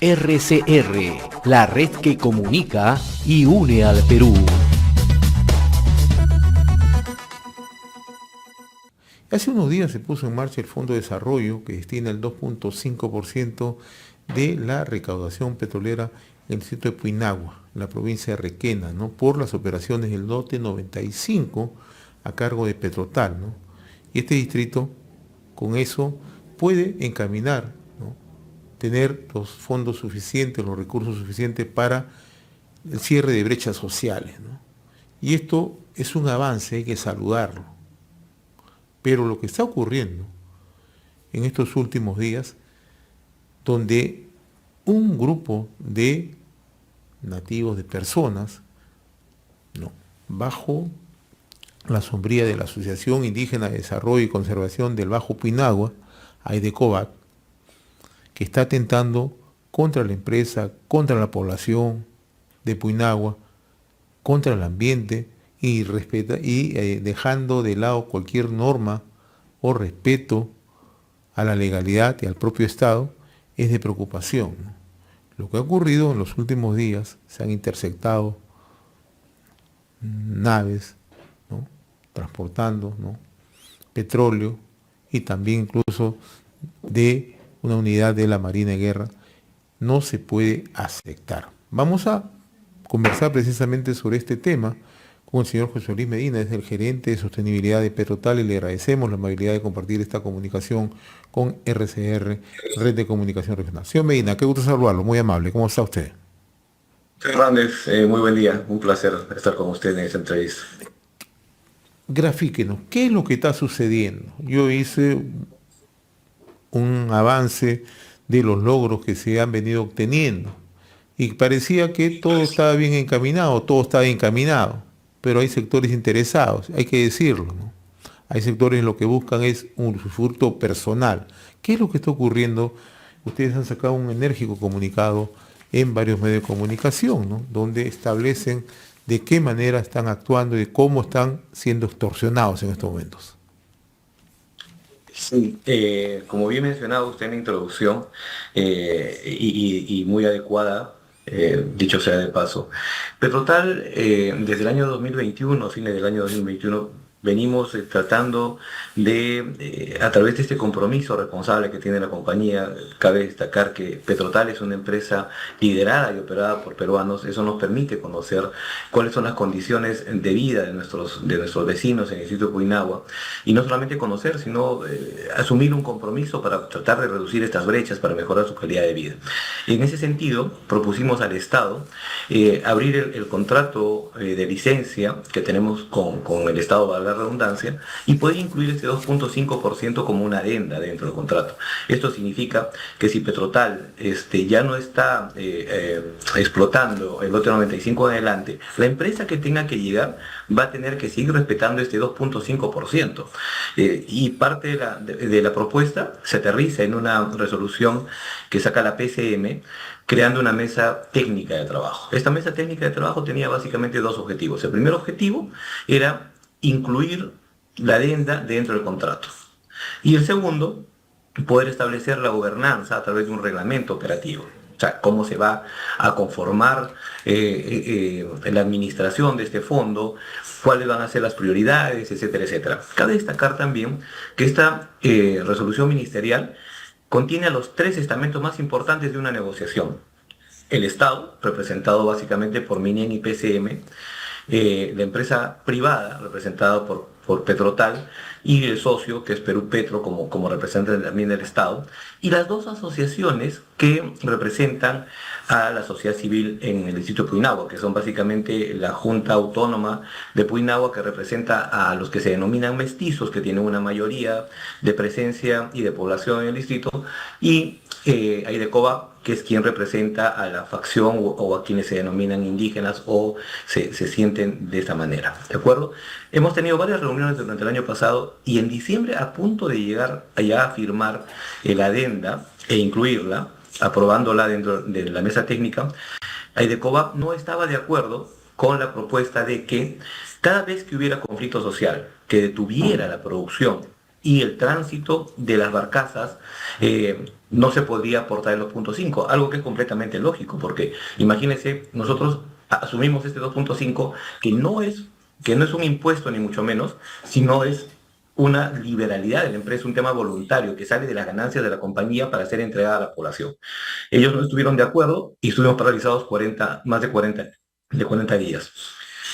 RCR, la red que comunica y une al Perú. Hace unos días se puso en marcha el Fondo de Desarrollo que destina el 2.5% de la recaudación petrolera en el distrito de Puinahua, en la provincia de Requena, ¿no? Por las operaciones del lote 95 a cargo de Petrotal, ¿no? Y este distrito, con eso, puede encaminar, ¿no? Tener los fondos suficientes, los recursos suficientes para el cierre de brechas sociales, ¿no? Y esto es un avance, hay que saludarlo. Pero lo que está ocurriendo en estos últimos días, donde un grupo de nativos, de personas, ¿no?, bajo la sombría de la Asociación Indígena de Desarrollo y Conservación del Bajo Puinahua, AIDECOBAT, que está atentando contra la empresa, contra la población de Puinahua, contra el ambiente y dejando de lado cualquier norma o respeto a la legalidad y al propio Estado, es de preocupación, ¿no? Lo que ha ocurrido en los últimos días, se han interceptado naves, ¿no?, transportando, ¿no?, petróleo, y también incluso de una unidad de la Marina de Guerra, no se puede aceptar. Vamos a conversar precisamente sobre este tema con el señor José Luis Medina, es el gerente de sostenibilidad de Petrotal, y le agradecemos la amabilidad de compartir esta comunicación con RCR, Red de Comunicación Regional. Señor Medina, qué gusto saludarlo, muy amable. ¿Cómo está usted? Hernández, muy buen día, un placer estar con usted en esta entrevista. Grafíquenos, ¿qué es lo que está sucediendo? Yo hice un avance de los logros que se han venido obteniendo y parecía que todo estaba bien encaminado, pero hay sectores interesados, hay que decirlo, ¿no? Hay sectores lo que buscan es un usufructo personal. ¿Qué es lo que está ocurriendo? Ustedes han sacado un enérgico comunicado en varios medios de comunicación, ¿no?, donde establecen de qué manera están actuando y cómo están siendo extorsionados en estos momentos. Sí, como bien mencionado usted en la introducción, y muy adecuada, dicho sea de paso, Petrotal, desde el año 2021, fines del año 2021, venimos tratando de, a través de este compromiso responsable que tiene la compañía, cabe destacar que Petrotal es una empresa liderada y operada por peruanos. Eso nos permite conocer cuáles son las condiciones de vida de nuestros vecinos en el distrito de Puinahua, y no solamente conocer, sino asumir un compromiso para tratar de reducir estas brechas, para mejorar su calidad de vida. En ese sentido, propusimos al Estado abrir el contrato de licencia que tenemos con el Estado, valga la redundancia, y poder incluir este 2.5% como una adenda dentro del contrato. Esto significa que si Petrotal ya no está explotando el lote 95 en adelante, la empresa que tenga que llegar va a tener que seguir respetando este 2.5%. Y parte de la propuesta se aterriza en una resolución que saca la PCM, creando una mesa técnica de trabajo. Esta mesa técnica de trabajo tenía básicamente dos objetivos. El primer objetivo era incluir la adenda dentro del contrato. Y el segundo, poder establecer la gobernanza a través de un reglamento operativo. O sea, cómo se va a conformar la administración de este fondo, cuáles van a ser las prioridades, etcétera, etcétera. Cabe destacar también que esta resolución ministerial contiene a los tres estamentos más importantes de una negociación. El Estado, representado básicamente por Minien y PCM, la empresa privada, representada por Petrotal, y el socio, que es Perú Petro, como representante también del Estado, y las dos asociaciones que representan a la sociedad civil en el distrito de Puinahua, que son básicamente la Junta Autónoma de Puinahua, que representa a los que se denominan mestizos, que tienen una mayoría de presencia y de población en el distrito, y AIDECOBAT, que es quien representa a la facción o a quienes se denominan indígenas o se sienten de esta manera, ¿de acuerdo? Hemos tenido varias reuniones durante el año pasado, y en diciembre, a punto de llegar allá a firmar la adenda e incluirla, aprobándola dentro de la mesa técnica, AIDECOBAT no estaba de acuerdo con la propuesta de que cada vez que hubiera conflicto social que detuviera la producción y el tránsito de las barcazas no se podía aportar el 2.5, algo que es completamente lógico, porque imagínense, nosotros asumimos este 2.5 que no es un impuesto ni mucho menos, sino es una liberalidad de la empresa, un tema voluntario que sale de las ganancias de la compañía para ser entregada a la población. Ellos no estuvieron de acuerdo y estuvimos paralizados más de 40 días.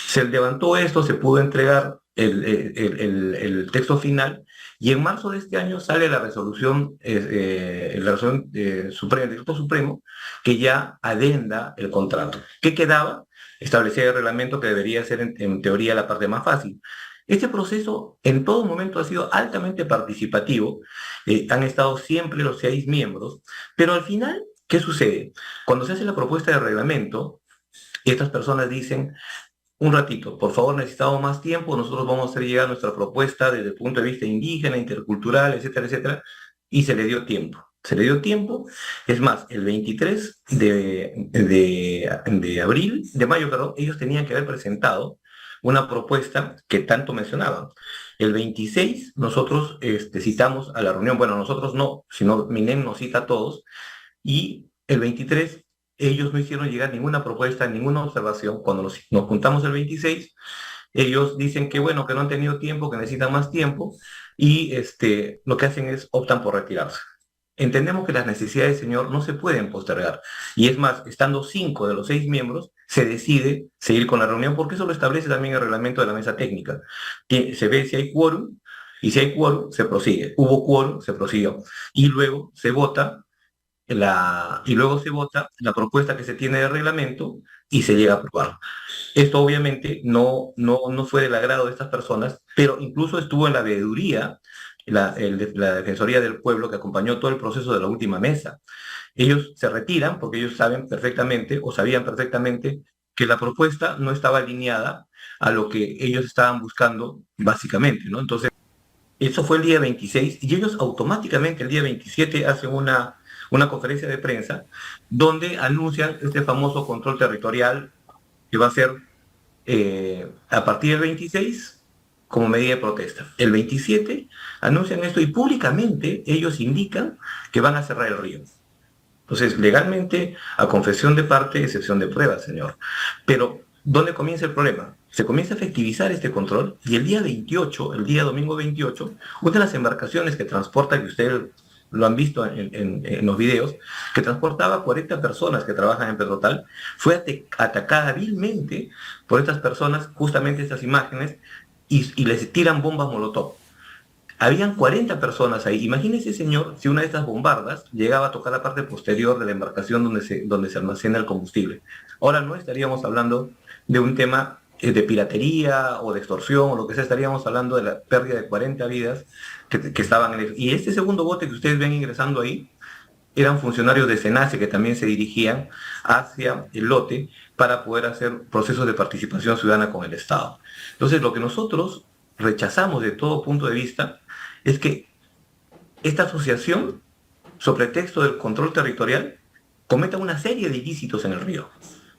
Se levantó esto, se pudo entregar el texto final y en marzo de este año sale la resolución del Decreto Supremo que ya adenda el contrato. ¿Qué quedaba? Establecía el reglamento que debería ser en teoría la parte más fácil. Este proceso en todo momento ha sido altamente participativo, han estado siempre los 6 miembros, pero al final, ¿qué sucede? Cuando se hace la propuesta de reglamento, estas personas dicen, un ratito, por favor, necesitamos más tiempo, nosotros vamos a hacer llegar nuestra propuesta desde el punto de vista indígena, intercultural, etcétera, etcétera, y se le dio tiempo. Se le dio tiempo, es más, el 23 de abril, de mayo, perdón, ellos tenían que haber presentado una propuesta que tanto mencionaban. El 26 nosotros citamos a la reunión, bueno, nosotros no, sino MINEM nos cita a todos, y el 23 ellos no hicieron llegar ninguna propuesta, ninguna observación. Cuando nos juntamos el 26, ellos dicen que bueno, que no han tenido tiempo, que necesitan más tiempo, y lo que hacen es optan por retirarse. Entendemos que las necesidades, señor, no se pueden postergar. Y es más, estando 5 de los 6 miembros, se decide seguir con la reunión, porque eso lo establece también el reglamento de la mesa técnica. Se ve si hay quórum, y si hay quórum, se prosigue. Hubo quórum, se prosiguió. Y luego se vota la propuesta que se tiene de reglamento y se llega a aprobar. Esto obviamente no fue del agrado de estas personas, pero incluso estuvo en la veeduría, la Defensoría del Pueblo que acompañó todo el proceso de la última mesa. Ellos se retiran porque ellos saben perfectamente o sabían perfectamente que la propuesta no estaba alineada a lo que ellos estaban buscando básicamente, ¿no? Entonces, eso fue el día 26 y ellos automáticamente el día 27 hacen una conferencia de prensa donde anuncian este famoso control territorial que va a ser a partir del 26 como medida de protesta. El 27 anuncian esto y públicamente ellos indican que van a cerrar el río. Entonces, legalmente, a confesión de parte, excepción de prueba, señor. Pero, ¿dónde comienza el problema? Se comienza a efectivizar este control y el día 28, el día domingo 28, una de las embarcaciones que transporta, que ustedes lo han visto en los videos, que transportaba 40 personas que trabajan en Petrotal, fue atacada vilmente por estas personas, justamente estas imágenes, y les tiran bombas molotov. Habían 40 personas ahí. Imagínese, señor, si una de estas bombardas llegaba a tocar la parte posterior de la embarcación donde se almacena el combustible. Ahora no estaríamos hablando de un tema de piratería o de extorsión o lo que sea, estaríamos hablando de la pérdida de 40 vidas que estaban en el... Y este segundo bote que ustedes ven ingresando ahí eran funcionarios de SENACE que también se dirigían hacia el lote para poder hacer procesos de participación ciudadana con el Estado. Entonces, lo que nosotros rechazamos de todo punto de vista es que esta asociación, sobre texto del control territorial, cometa una serie de ilícitos en el río.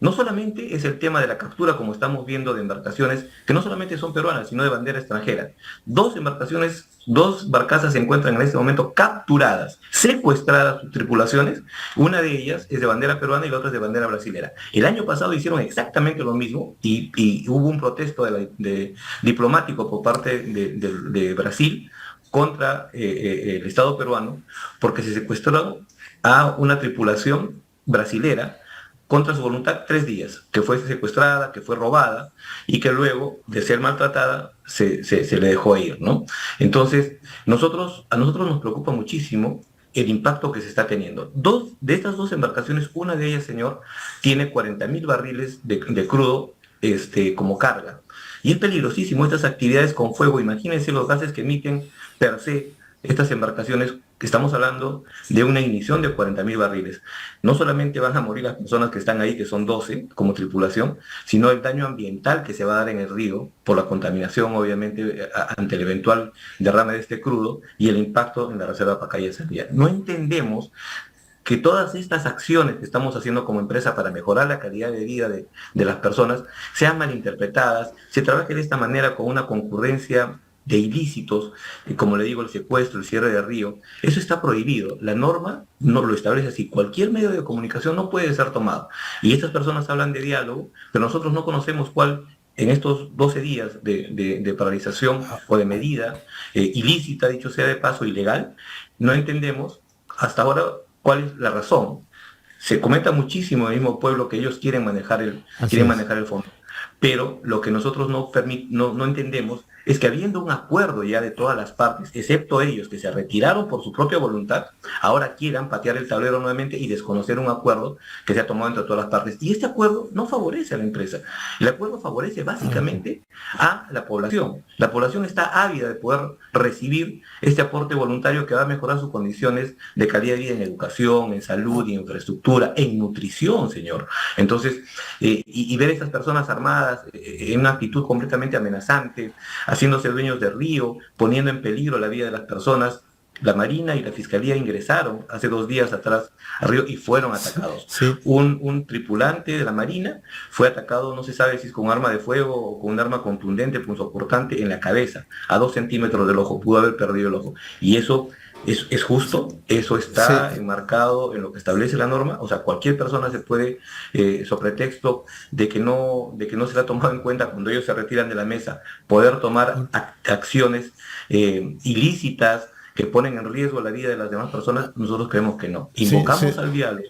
No solamente es el tema de la captura, como estamos viendo, de embarcaciones que no solamente son peruanas, sino de bandera extranjera. 2 embarcaciones, 2 barcazas se encuentran en este momento capturadas, secuestradas sus tripulaciones. Una de ellas es de bandera peruana y la otra es de bandera brasilera. El año pasado hicieron exactamente lo mismo y hubo un protesto diplomático por parte de Brasil contra el Estado peruano porque se secuestró a una tripulación brasilera contra su voluntad 3 días, que fue secuestrada, que fue robada y que luego de ser maltratada se le dejó ir, ¿no? Entonces, a nosotros nos preocupa muchísimo el impacto que se está teniendo. De estas 2 embarcaciones, una de ellas, señor, tiene 40.000 barriles de crudo como carga. Y es peligrosísimo estas actividades con fuego. Imagínense los gases que emiten per se estas embarcaciones, que estamos hablando de una ignición de 40.000 barriles. No solamente van a morir las personas que están ahí, que son 12 como tripulación, sino el daño ambiental que se va a dar en el río por la contaminación, obviamente, ante el eventual derrame de este crudo y el impacto en la reserva Pacaya-Sandía. No entendemos que todas estas acciones que estamos haciendo como empresa para mejorar la calidad de vida de las personas sean malinterpretadas, se trabaje de esta manera con una concurrencia de ilícitos, como le digo, el secuestro, el cierre de río, eso está prohibido. La norma no lo establece así. Cualquier medio de comunicación no puede ser tomado. Y estas personas hablan de diálogo, pero nosotros no conocemos cuál en estos 12 días de paralización o de medida ilícita, dicho sea de paso, ilegal, no entendemos hasta ahora cuál es la razón. Se comenta muchísimo en el mismo pueblo que ellos Así es. manejar el fondo. Pero lo que nosotros no entendemos es que habiendo un acuerdo ya de todas las partes, excepto ellos que se retiraron por su propia voluntad, ahora quieran patear el tablero nuevamente y desconocer un acuerdo que se ha tomado entre todas las partes. Y este acuerdo no favorece a la empresa. El acuerdo favorece básicamente a la población. La población está ávida de poder recibir este aporte voluntario que va a mejorar sus condiciones de calidad de vida en educación, en salud, en infraestructura, en nutrición, señor. Entonces, y ver a estas personas armadas en una actitud completamente amenazante, haciéndose dueños del río, poniendo en peligro la vida de las personas. La Marina y la Fiscalía ingresaron hace 2 días atrás al río y fueron Sí, atacados. sí. Un tripulante de la Marina fue atacado, no se sabe si es con un arma de fuego o con un arma contundente, punzocortante, en la cabeza, a 2 centímetros del ojo, pudo haber perdido el ojo. Y eso es justo, eso Sí, está enmarcado en lo que establece la norma, o sea, cualquier persona se puede, sobre pretexto de que no se la ha tomado en cuenta cuando ellos se retiran de la mesa, poder tomar acciones ilícitas que ponen en riesgo la vida de las demás personas, nosotros creemos que no. sí, sí. Invocamos al diálogo.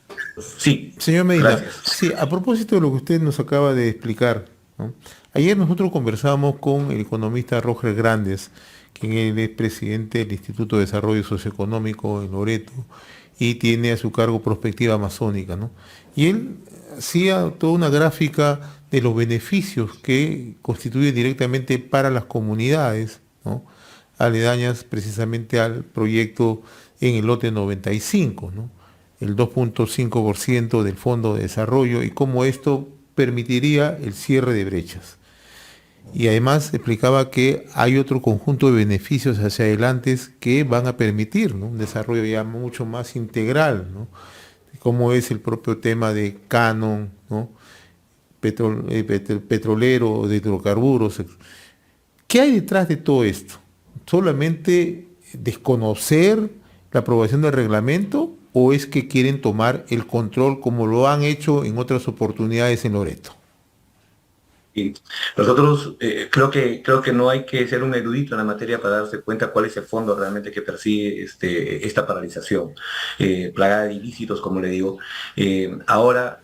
Sí, Señor Medina, gracias. sí, a propósito de lo que usted nos acaba de explicar, ¿no? Ayer nosotros conversamos con el economista Roger Grandes, quien él es presidente del Instituto de Desarrollo Socioeconómico en Loreto y tiene a su cargo Prospectiva Amazónica, ¿no? Y él hacía toda una gráfica de los beneficios que constituye directamente para las comunidades, ¿no? Aledañas precisamente al proyecto en el lote 95, ¿no? El 2.5% del Fondo de Desarrollo y cómo esto permitiría el cierre de brechas. Y además explicaba que hay otro conjunto de beneficios hacia adelante que van a permitir, ¿no? Un desarrollo ya mucho más integral, ¿no? Como es el propio tema de canon, ¿no? Petrolero, de hidrocarburos. ¿Qué hay detrás de todo esto? ¿Solamente desconocer la aprobación del reglamento o es que quieren tomar el control como lo han hecho en otras oportunidades en Loreto? Y nosotros creo que no hay que ser un erudito en la materia para darse cuenta cuál es el fondo realmente que persigue esta paralización, plagada de ilícitos, como le digo. Ahora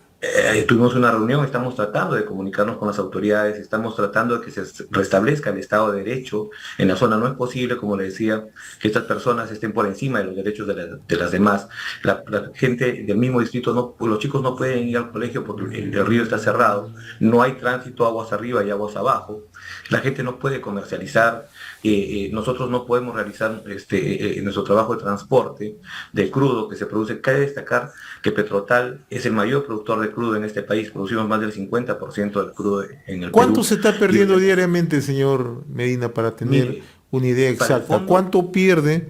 tuvimos una reunión, estamos tratando de comunicarnos con las autoridades, estamos tratando de que se restablezca el Estado de Derecho en la zona. No es posible, como le decía, que estas personas estén por encima de los derechos de las demás. La gente del mismo distrito, los chicos no pueden ir al colegio porque el río está cerrado, no hay tránsito aguas arriba y aguas abajo, la gente no puede comercializar, nosotros no podemos realizar nuestro trabajo de transporte de crudo que se produce. Cabe destacar que Petrotal es el mayor productor de crudo en este país, producimos más del 50% del crudo en el ¿Cuánto Perú. se está Y perdiendo diariamente, señor Medina, para tener mire, una idea para el exacta? fondo, ¿Cuánto pierde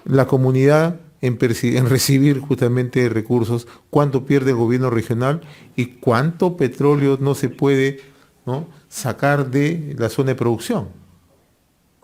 la comunidad en recibir justamente recursos? ¿Cuánto pierde el gobierno regional? ¿Y cuánto petróleo no se puede, ¿no? sacar de la zona de producción?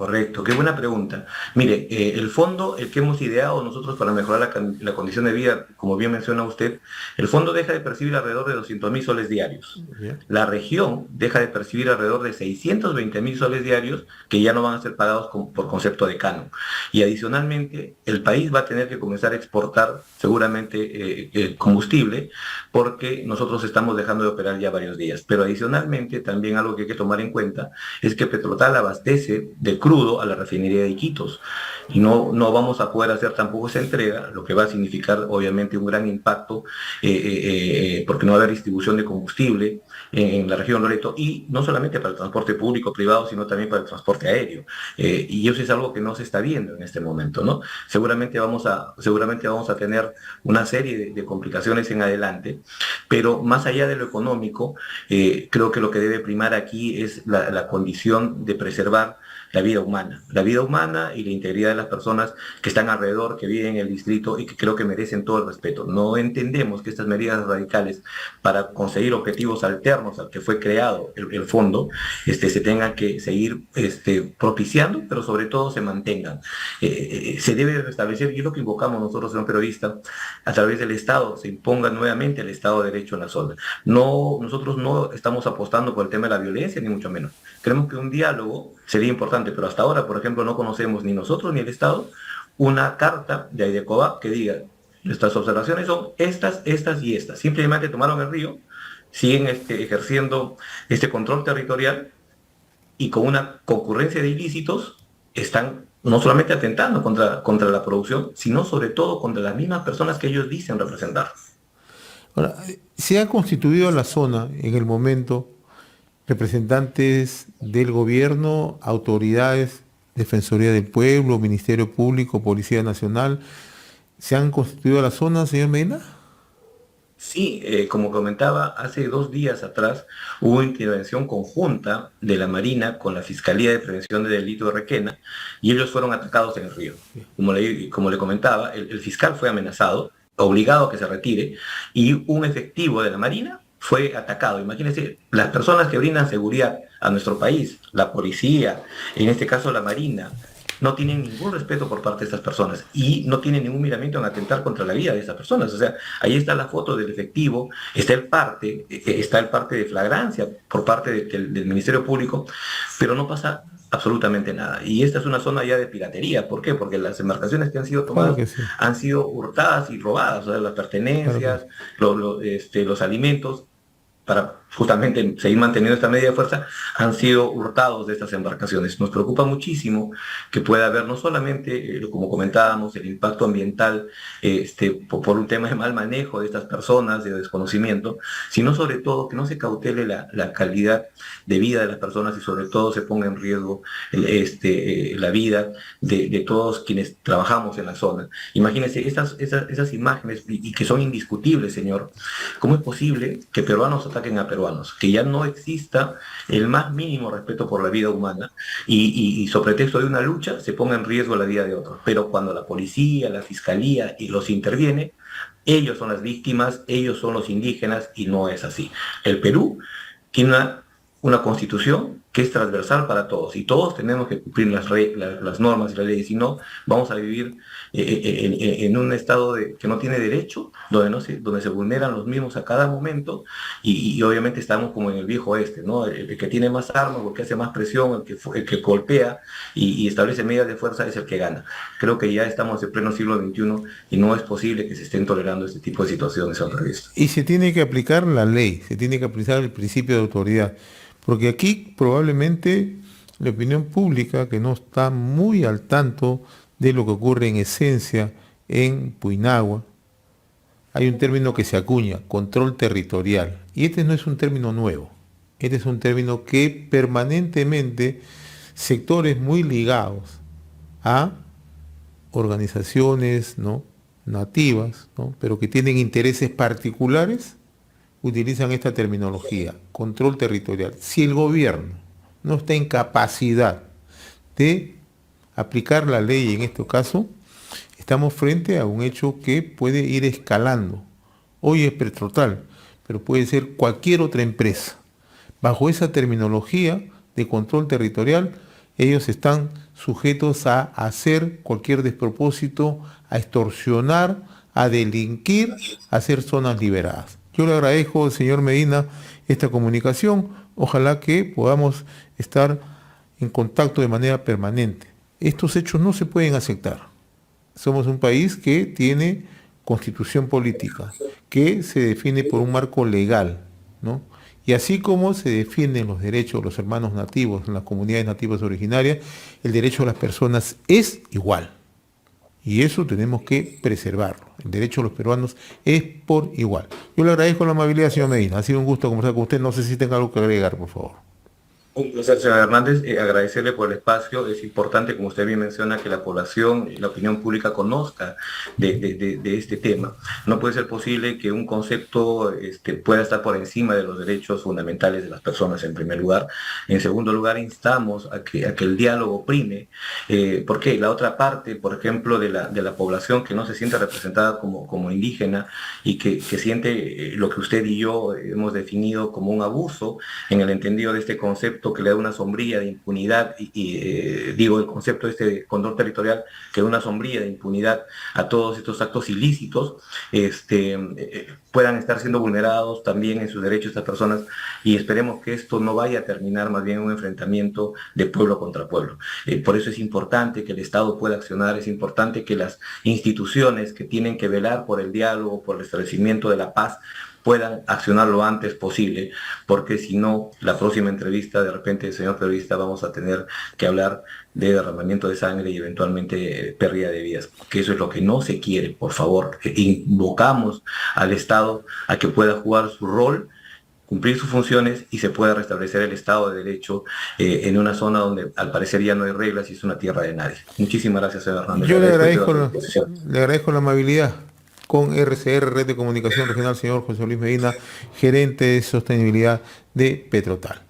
correcto, qué buena pregunta. Mire, el fondo, el que hemos ideado nosotros para mejorar la condición de vida, como bien menciona usted, el fondo deja de percibir alrededor de 200.000 soles diarios. ¿Ya? La región deja de percibir alrededor de 620.000 soles diarios que ya no van a ser pagados por concepto de canon. Y adicionalmente, el país va a tener que comenzar a exportar seguramente combustible porque nosotros estamos dejando de operar ya varios días. Pero adicionalmente, también algo que hay que tomar en cuenta es que Petrotal abastece de crudo a la refinería de Iquitos y no vamos a poder hacer tampoco esa entrega, lo que va a significar obviamente un gran impacto porque no va a haber distribución de combustible en la región Loreto, y no solamente para el transporte público privado, sino también para el transporte aéreo. Y eso es algo que no se está viendo en este momento, ¿no? Seguramente vamos a tener una serie de complicaciones en adelante, pero más allá de lo económico, creo que lo que debe primar aquí es la condición de preservar la vida humana y la integridad de las personas que están alrededor, que viven en el distrito y que creo que merecen todo el respeto. No entendemos que estas medidas radicales para conseguir objetivos alternos al que fue creado el fondo, se tengan que seguir propiciando, pero sobre todo se mantengan. Se debe restablecer, y es lo que invocamos nosotros, señor periodista, a través del Estado, se imponga nuevamente el Estado de Derecho en la zona. No, nosotros no estamos apostando por el tema de la violencia, ni mucho menos. Creemos que un diálogo sería importante, pero hasta ahora, por ejemplo, no conocemos ni nosotros ni el Estado una carta de Aidecoba que diga, nuestras observaciones son estas, estas y estas. Simplemente tomaron el río, siguen ejerciendo este control territorial y con una concurrencia de ilícitos están no solamente atentando contra la producción, sino sobre todo contra las mismas personas que ellos dicen representar. Ahora, se ha constituido la zona en el momento representantes del gobierno, autoridades, Defensoría del Pueblo, Ministerio Público, Policía Nacional. ¿Se han constituido la zona, señor Medina? Sí, como comentaba, hace 2 días atrás hubo intervención conjunta de la Marina con la Fiscalía de Prevención de Delito de Requena y ellos fueron atacados en el río. Como le comentaba, el fiscal fue amenazado, obligado a que se retire, y un efectivo de la Marina fue atacado. Imagínense, las personas que brindan seguridad a nuestro país, la policía, en este caso la Marina, no tienen ningún respeto por parte de estas personas y no tienen ningún miramiento en atentar contra la vida de estas personas. O sea, ahí está la foto del efectivo, está el parte de flagrancia por parte del Ministerio Público, pero no pasa absolutamente nada. Y esta es una zona ya de piratería. ¿Por qué? Porque las embarcaciones que han sido tomadas han sido hurtadas y robadas, o sea, las pertenencias, los alimentos, para justamente seguir manteniendo esta medida de fuerza, han sido hurtados de estas embarcaciones. Nos preocupa muchísimo que pueda haber no solamente, como comentábamos, el impacto ambiental por un tema de mal manejo de estas personas, de desconocimiento, sino sobre todo que no se cautele la calidad de vida de las personas y sobre todo se ponga en riesgo la vida de todos quienes trabajamos en la zona. Imagínense esas imágenes y que son indiscutibles, señor. ¿Cómo es posible que peruanos ataquen a peruanos? Que ya no exista el más mínimo respeto por la vida humana y sobre pretexto de una lucha se ponga en riesgo la vida de otros. Pero cuando la policía, la fiscalía y los interviene, ellos son las víctimas, ellos son los indígenas y no es así. El Perú tiene una constitución que es transversal para todos y todos tenemos que cumplir las normas y las leyes, si no vamos a vivir en un estado que no tiene derecho, donde se vulneran los mismos a cada momento y obviamente estamos como en el viejo oeste, ¿no? El que tiene más armas, el que hace más presión, el que golpea y establece medidas de fuerza es el que gana. Creo que ya estamos en pleno siglo XXI y no es posible que se estén tolerando este tipo de situaciones al revés. Y se tiene que aplicar la ley, se tiene que aplicar el principio de autoridad. Porque aquí probablemente la opinión pública, que no está muy al tanto de lo que ocurre en esencia en Puinahua, hay un término que se acuña, control territorial. Y este no es un término nuevo. Este es un término que permanentemente sectores muy ligados a organizaciones, ¿no?, nativas, ¿no?, pero que tienen intereses particulares, utilizan esta terminología, control territorial. Si el gobierno no está en capacidad de aplicar la ley en este caso, estamos frente a un hecho que puede ir escalando. Hoy es Petrotal, pero puede ser cualquier otra empresa. Bajo esa terminología de control territorial, ellos están sujetos a hacer cualquier despropósito, a extorsionar, a delinquir, a hacer zonas liberadas. Yo le agradezco, señor Medina, esta comunicación. Ojalá que podamos estar en contacto de manera permanente. Estos hechos no se pueden aceptar. Somos un país que tiene constitución política, que se define por un marco legal, ¿no? Y así como se defienden los derechos de los hermanos nativos en las comunidades nativas originarias, el derecho de las personas es igual. Y eso tenemos que preservarlo. El derecho de los peruanos es por igual. Yo le agradezco la amabilidad, señor Medina. Ha sido un gusto conversar con usted. No sé si tenga algo que agregar, por favor. Un placer, señor Hernández, agradecerle por el espacio. Es importante, como usted bien menciona, que la población y la opinión pública conozca de este tema. No puede ser posible que un concepto pueda estar por encima de los derechos fundamentales de las personas, en primer lugar. En segundo lugar, instamos a que el diálogo prime, porque la otra parte, por ejemplo, de la población que no se siente representada como indígena y que siente lo que usted y yo hemos definido como un abuso, en el entendido de este concepto que le da una sombría de impunidad, digo el concepto de control territorial, que da una sombría de impunidad a todos estos actos ilícitos, puedan estar siendo vulnerados también en sus derechos estas personas, y esperemos que esto no vaya a terminar más bien en un enfrentamiento de pueblo contra pueblo. Por eso es importante que el Estado pueda accionar, es importante que las instituciones que tienen que velar por el diálogo, por el establecimiento de la paz, puedan accionar lo antes posible, porque si no, la próxima entrevista, de repente, señor periodista, vamos a tener que hablar de derramamiento de sangre y eventualmente pérdida de vidas, que eso es lo que no se quiere. Por favor, invocamos al Estado a que pueda jugar su rol, cumplir sus funciones y se pueda restablecer el Estado de Derecho en una zona donde al parecer ya no hay reglas y es una tierra de nadie. Muchísimas gracias, señor Hernández. Yo le agradezco la amabilidad. Con RCR, Red de Comunicación Regional, señor José Luis Medina, gerente de sostenibilidad de Petrotal.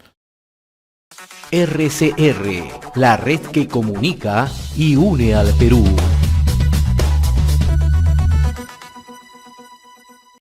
RCR, la red que comunica y une al Perú.